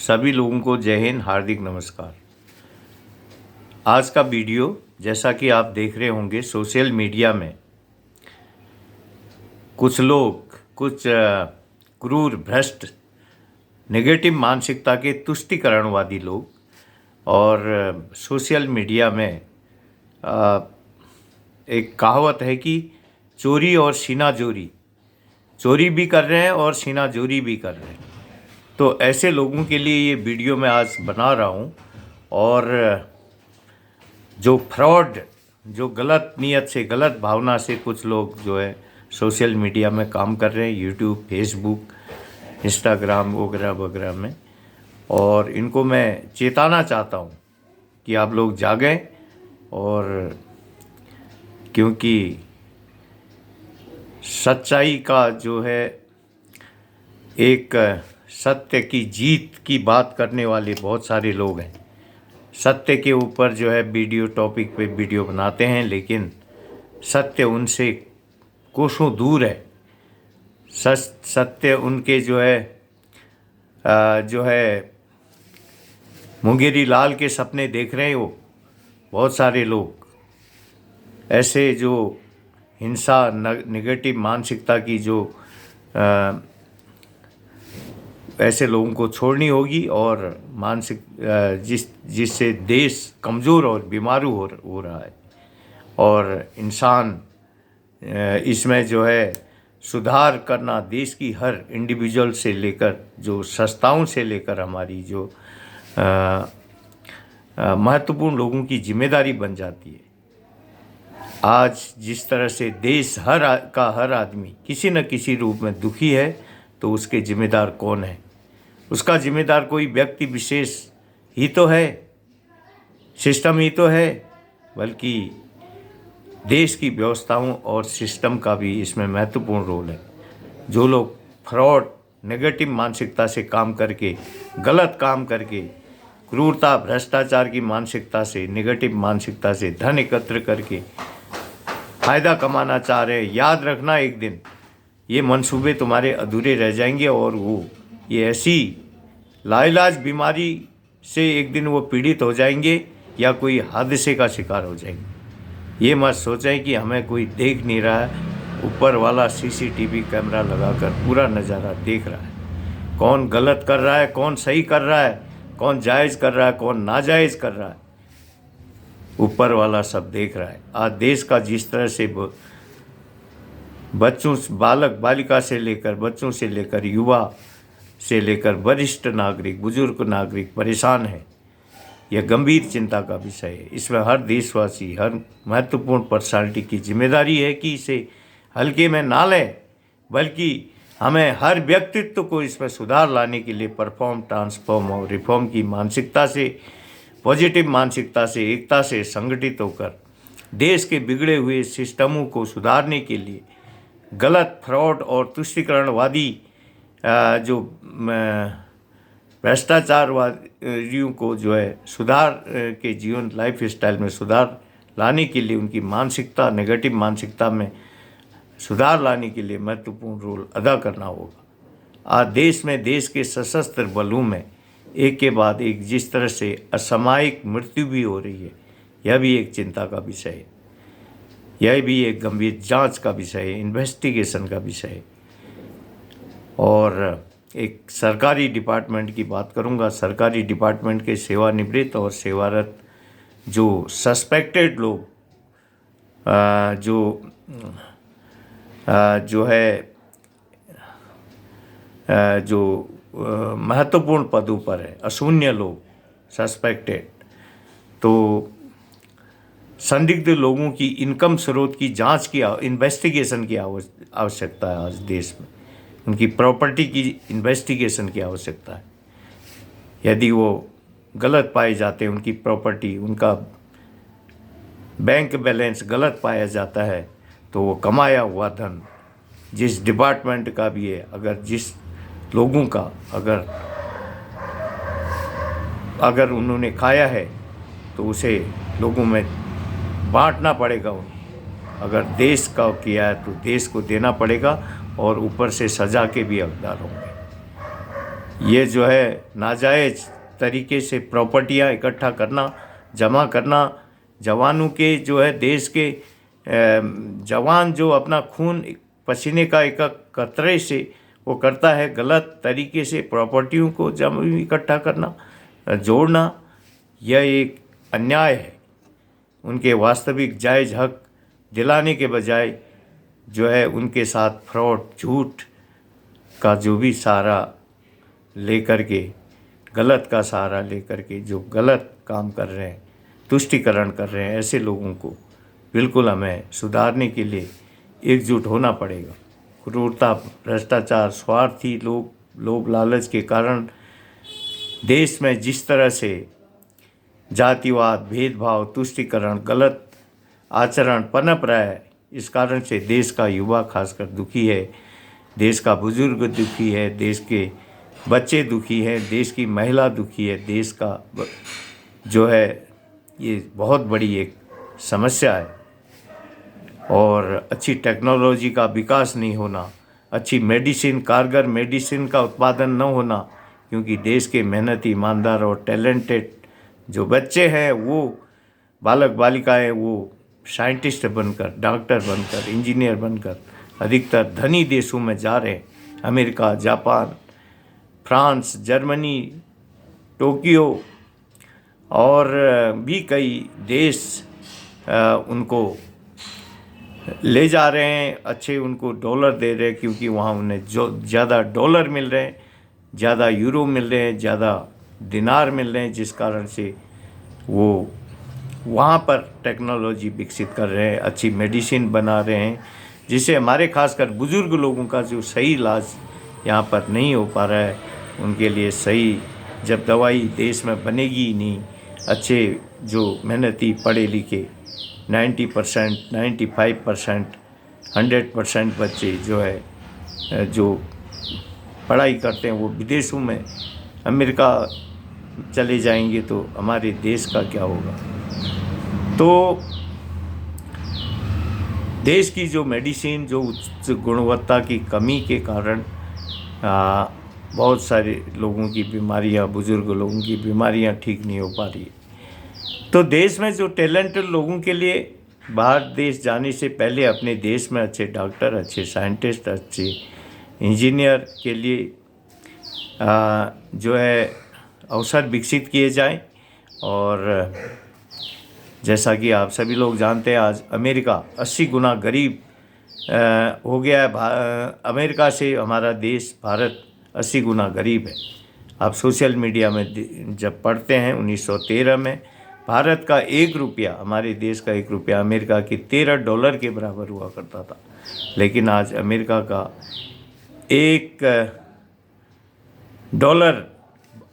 सभी लोगों को जय हिंद, हार्दिक नमस्कार। आज का वीडियो जैसा कि आप देख रहे होंगे, सोशल मीडिया में कुछ लोग, कुछ क्रूर, भ्रष्ट, नेगेटिव मानसिकता के तुष्टिकरणवादी लोग और सोशल मीडिया में एक कहावत है कि चोरी और सीनाजोरी, चोरी भी कर रहे हैं और सीनाजोरी भी कर रहे हैं। तो ऐसे लोगों के लिए ये वीडियो मैं आज बना रहा हूँ। और जो फ्रॉड, जो गलत नीयत से, गलत भावना से कुछ लोग जो है सोशल मीडिया में काम कर रहे हैं, यूट्यूब, फेसबुक, इंस्टाग्राम वगैरह वगैरह में, और इनको मैं चेताना चाहता हूँ कि आप लोग जागें। और क्योंकि सच्चाई का जो है, एक सत्य की जीत की बात करने वाले बहुत सारे लोग हैं। सत्य के ऊपर जो है वीडियो, टॉपिक पे वीडियो बनाते हैं, लेकिन सत्य उनसे कोसों दूर है। सत्य उनके जो है मुंगेरी लाल के सपने देख रहे हैं वो बहुत सारे लोग। ऐसे जो हिंसा, नेगेटिव मानसिकता की जो ऐसे लोगों को छोड़नी होगी, और मानसिक जिससे देश कमज़ोर और बीमारू हो रहा है। और इंसान इसमें जो है सुधार करना देश की हर इंडिविजुअल से लेकर, जो संस्थाओं से लेकर हमारी जो महत्वपूर्ण लोगों की जिम्मेदारी बन जाती है। आज जिस तरह से देश हर आदमी किसी न किसी रूप में दुखी है, तो उसके जिम्मेदार कौन है? उसका जिम्मेदार कोई व्यक्ति विशेष ही तो है, सिस्टम ही तो है, बल्कि देश की व्यवस्थाओं और सिस्टम का भी इसमें महत्वपूर्ण रोल है। जो लोग फ्रॉड, नेगेटिव मानसिकता से काम करके, गलत काम करके, क्रूरता, भ्रष्टाचार की मानसिकता से, नेगेटिव मानसिकता से धन एकत्र करके फ़ायदा कमाना चाह रहे हैं, याद रखना एक दिन ये मंसूबे तुम्हारे अधूरे रह जाएंगे, और ये ऐसी लाइलाज बीमारी से एक दिन वो पीड़ित हो जाएंगे या कोई हादसे का शिकार हो जाएंगे। ये मत सोचें कि हमें कोई देख नहीं रहा है। ऊपर वाला सीसीटीवी कैमरा लगाकर पूरा नज़ारा देख रहा है। कौन गलत कर रहा है, कौन सही कर रहा है, कौन जायज़ कर रहा है, कौन नाजायज़ कर रहा है, ऊपर वाला सब देख रहा है। आज देश का जिस तरह से बच्चों, बालक बालिका से लेकर, बच्चों से लेकर, युवा से लेकर वरिष्ठ नागरिक, बुजुर्ग नागरिक परेशान है, यह गंभीर चिंता का विषय है। इसमें हर देशवासी, हर महत्वपूर्ण पर्सनालिटी की जिम्मेदारी है कि इसे हल्के में ना लें, बल्कि हमें हर व्यक्तित्व को इसमें सुधार लाने के लिए परफॉर्म, ट्रांसफॉर्म और रिफॉर्म की मानसिकता से, पॉजिटिव मानसिकता से, एकता से संगठित होकर देश के बिगड़े हुए सिस्टमों को सुधारने के लिए, गलत, फ्रॉड और तुष्टिकरणवादी जो भ्रष्टाचारवादियों को जो है सुधार के जीवन, लाइफ स्टाइल में सुधार लाने के लिए, उनकी मानसिकता, नेगेटिव मानसिकता में सुधार लाने के लिए महत्वपूर्ण रोल अदा करना होगा। आज देश में, देश के सशस्त्र बलों में एक के बाद एक जिस तरह से असामयिक मृत्यु भी हो रही है, यह भी एक चिंता का विषय है। यह भी एक गंभीर जांच का विषय है, इन्वेस्टिगेशन का विषय है। और एक सरकारी डिपार्टमेंट की बात करूंगा। सरकारी डिपार्टमेंट के सेवानिवृत्त और सेवारत जो सस्पेक्टेड लोग, जो महत्वपूर्ण पदों पर है, अशून्य लोग, सस्पेक्टेड, तो संदिग्ध लोगों की इनकम स्रोत की जांच की, इन्वेस्टिगेशन की आवश्यकता है। आज देश में उनकी प्रॉपर्टी की इन्वेस्टिगेशन की आवश्यकता है। यदि वो गलत पाए जाते हैं, उनकी प्रॉपर्टी, उनका बैंक बैलेंस गलत पाया जाता है, तो वो कमाया हुआ धन जिस डिपार्टमेंट का भी है, अगर जिस लोगों का अगर उन्होंने खाया है, तो उसे लोगों में बांटना पड़ेगा उन्हें। अगर देश का किया है तो देश को देना पड़ेगा, और ऊपर से सज़ा के भी हकदार होंगे। ये जो है नाजायज़ तरीके से प्रॉपर्टियां इकट्ठा करना, जमा करना, जवानों के जो है देश के जवान जो अपना खून पसीने का एक कतरे से वो करता है, गलत तरीके से प्रॉपर्टियों को जमा इकट्ठा करना, जोड़ना, यह एक अन्याय है। उनके वास्तविक जायज़ हक दिलाने के बजाय जो है उनके साथ फ्रॉड, झूठ का जो भी सहारा लेकर के, गलत का सहारा लेकर के जो गलत काम कर रहे हैं, तुष्टीकरण कर रहे हैं, ऐसे लोगों को बिल्कुल हमें सुधारने के लिए एकजुट होना पड़ेगा। क्रूरता, भ्रष्टाचार, स्वार्थी लोग, लोभ लालच के कारण देश में जिस तरह से जातिवाद, भेदभाव, तुष्टीकरण, गलत आचरण पनप रहा है, इस कारण से देश का युवा खासकर दुखी है, देश का बुजुर्ग दुखी है, देश के बच्चे दुखी हैं, देश की महिला दुखी है, देश का जो है ये बहुत बड़ी एक समस्या है। और अच्छी टेक्नोलॉजी का विकास नहीं होना, अच्छी मेडिसिन, कारगर मेडिसिन का उत्पादन न होना, क्योंकि देश के मेहनती, ईमानदार और टैलेंटेड जो बच्चे हैं, वो बालक बालिकाएं, वो साइंटिस्ट बनकर, डॉक्टर बनकर, इंजीनियर बनकर अधिकतर धनी देशों में जा रहे हैं। America, Japan, France, Germany, Tokyo और भी कई देश उनको ले जा रहे हैं, अच्छे उनको डॉलर दे रहे हैं, क्योंकि वहाँ उन्हें जो ज़्यादा डॉलर मिल रहे हैं, ज़्यादा यूरो मिल रहे हैं, ज़्यादा दिनार मिल रहे हैं, जिस कारण से वो वहाँ पर टेक्नोलॉजी विकसित कर रहे हैं, अच्छी मेडिसिन बना रहे हैं, जिससे हमारे खासकर बुज़ुर्ग लोगों का जो सही इलाज यहाँ पर नहीं हो पा रहा है, उनके लिए सही जब दवाई देश में बनेगी ही नहीं, अच्छे जो मेहनती पढ़े लिखे 90%, 95%, 100% बच्चे जो है जो पढ़ाई करते हैं वो विदेशों में, अमेरिका चले जाएंगे, तो हमारे देश का क्या होगा। तो देश की जो मेडिसिन, जो उच्च गुणवत्ता की कमी के कारण बहुत सारे लोगों की बीमारियां, बुज़ुर्ग लोगों की बीमारियां ठीक नहीं हो पा रही है। तो देश में जो टैलेंटेड लोगों के लिए बाहर देश जाने से पहले अपने देश में अच्छे डॉक्टर, अच्छे साइंटिस्ट, अच्छे इंजीनियर के लिए जो है अवसर विकसित किए जाएं। और जैसा कि आप सभी लोग जानते हैं, आज अमेरिका 80 गुना गरीब हो गया है। अमेरिका से हमारा देश भारत 80 गुना गरीब है। आप सोशल मीडिया में जब पढ़ते हैं, 1913 में भारत का 1 रुपया, हमारे देश का 1 रुपया अमेरिका की $13 के बराबर हुआ करता था, लेकिन आज अमेरिका का $1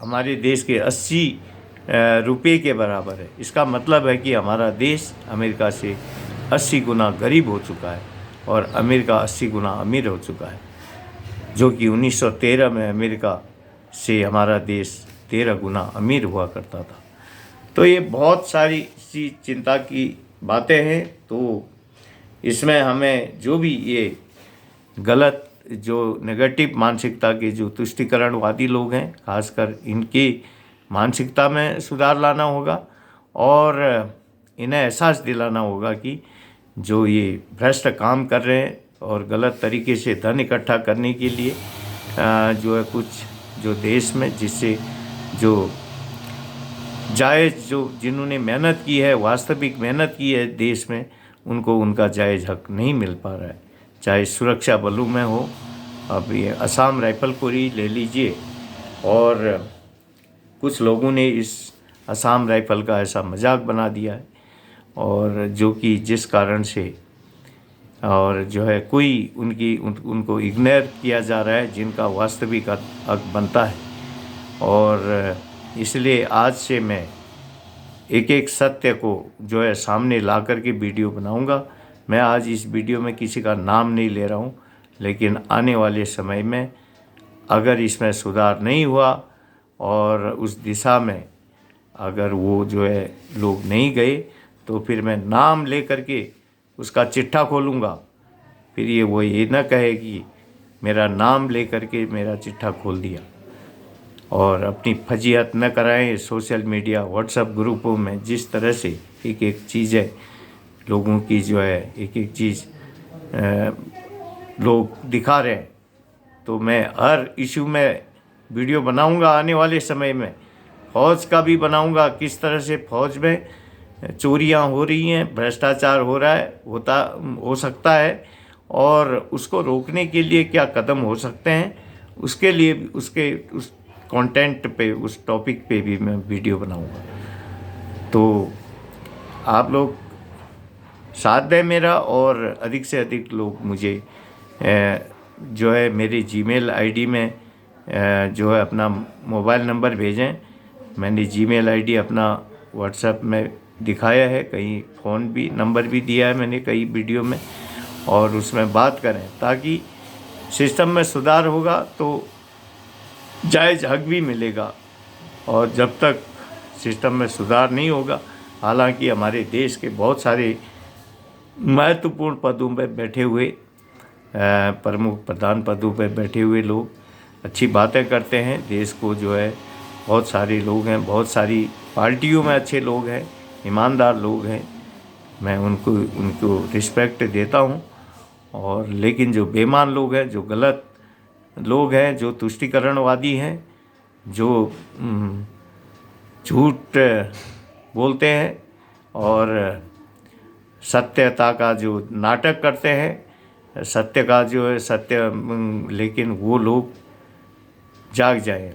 हमारे देश के 80 रुपये के बराबर है। इसका मतलब है कि हमारा देश अमेरिका से 80 गुना गरीब हो चुका है और अमेरिका 80 गुना अमीर हो चुका है, जो कि 1913 में अमेरिका से हमारा देश 13 गुना अमीर हुआ करता था। तो ये बहुत सारी सी चिंता की बातें हैं। तो इसमें हमें जो भी ये गलत, जो नेगेटिव मानसिकता के जो तुष्टीकरणवादी लोग हैं, खासकर इनकी मानसिकता में सुधार लाना होगा और इन्हें एहसास दिलाना होगा कि जो ये भ्रष्ट काम कर रहे हैं और गलत तरीके से धन इकट्ठा करने के लिए जो है कुछ जो देश में, जिससे जो जायज़, जो जिन्होंने मेहनत की है, वास्तविक मेहनत की है देश में, उनको उनका जायज़ हक नहीं मिल पा रहा है। चाहे सुरक्षा बलों में हो, अब ये असम राइफल को ही ले लीजिए, और कुछ लोगों ने इस असम राइफल का ऐसा मजाक बना दिया है, और जो कि जिस कारण से और जो है कोई उनको इग्नोर किया जा रहा है, जिनका वास्तविक हक बनता है। और इसलिए आज से मैं एक एक सत्य को जो है सामने ला कर के वीडियो बनाऊंगा। मैं आज इस वीडियो में किसी का नाम नहीं ले रहा हूं, लेकिन आने वाले समय में अगर इसमें सुधार नहीं हुआ और उस दिशा में अगर वो जो है लोग नहीं गए, तो फिर मैं नाम ले करके उसका चिट्ठा खोलूँगा। फिर वो ये ना कहे कि मेरा नाम ले करके मेरा चिट्ठा खोल दिया। और अपनी फजीहत न कराएं सोशल मीडिया व्हाट्सएप ग्रुपों में। जिस तरह से एक एक चीज़ें लोगों की जो है एक एक चीज़ लोग दिखा रहे हैं, तो मैं हर इशू में वीडियो बनाऊंगा। आने वाले समय में फ़ौज का भी बनाऊंगा, किस तरह से फ़ौज में चोरियां हो रही हैं, भ्रष्टाचार हो रहा है, हो सकता है, और उसको रोकने के लिए क्या कदम हो सकते हैं, उसके लिए उस कंटेंट पे, उस टॉपिक पे भी मैं वीडियो बनाऊंगा। तो आप लोग साथ दें मेरा, और अधिक से अधिक लोग मुझे जो है मेरे जीमेल आईडी में जो है अपना मोबाइल नंबर भेजें। मैंने जीमेल आईडी अपना व्हाट्सएप में दिखाया है, कहीं फ़ोन भी नंबर भी दिया है मैंने कई वीडियो में, और उसमें बात करें ताकि सिस्टम में सुधार होगा तो जायज़ हक भी मिलेगा। और जब तक सिस्टम में सुधार नहीं होगा, हालांकि हमारे देश के बहुत सारे महत्वपूर्ण पदों पर बैठे हुए प्रमुख प्रधान पदों पर बैठे हुए लोग अच्छी बातें करते हैं, देश को जो है बहुत सारे लोग हैं, बहुत सारी पार्टियों में अच्छे लोग हैं, ईमानदार लोग हैं, मैं उनको रिस्पेक्ट देता हूं। और लेकिन जो बेईमान लोग हैं, जो गलत लोग हैं, जो तुष्टीकरणवादी हैं, जो झूठ बोलते हैं और सत्यता का जो नाटक करते हैं, सत्य का जो है सत्य, लेकिन वो लोग जाग जाएं।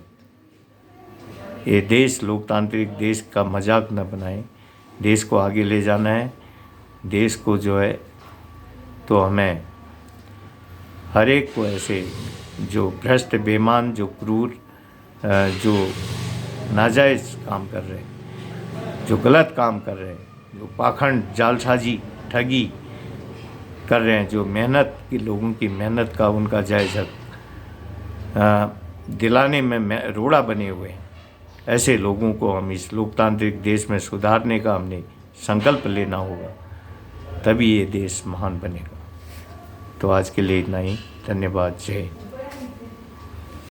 ये देश लोकतांत्रिक देश का मजाक न बनाएं। देश को आगे ले जाना है, देश को जो है तो हमें हर एक को ऐसे जो भ्रष्ट बेईमान, जो क्रूर, जो नाजायज़ काम कर रहे हैं, जो गलत काम कर रहे हैं, जो पाखंड जालसाजी ठगी कर रहे हैं, जो मेहनत की लोगों की मेहनत का उनका जायज़ हक दिलाने में रोड़ा बने हुए हैं, ऐसे लोगों को हम इस लोकतांत्रिक देश में सुधारने का हमने संकल्प लेना होगा, तभी ये देश महान बनेगा। तो आज के लिए इतना ही। धन्यवाद। जय हिंद।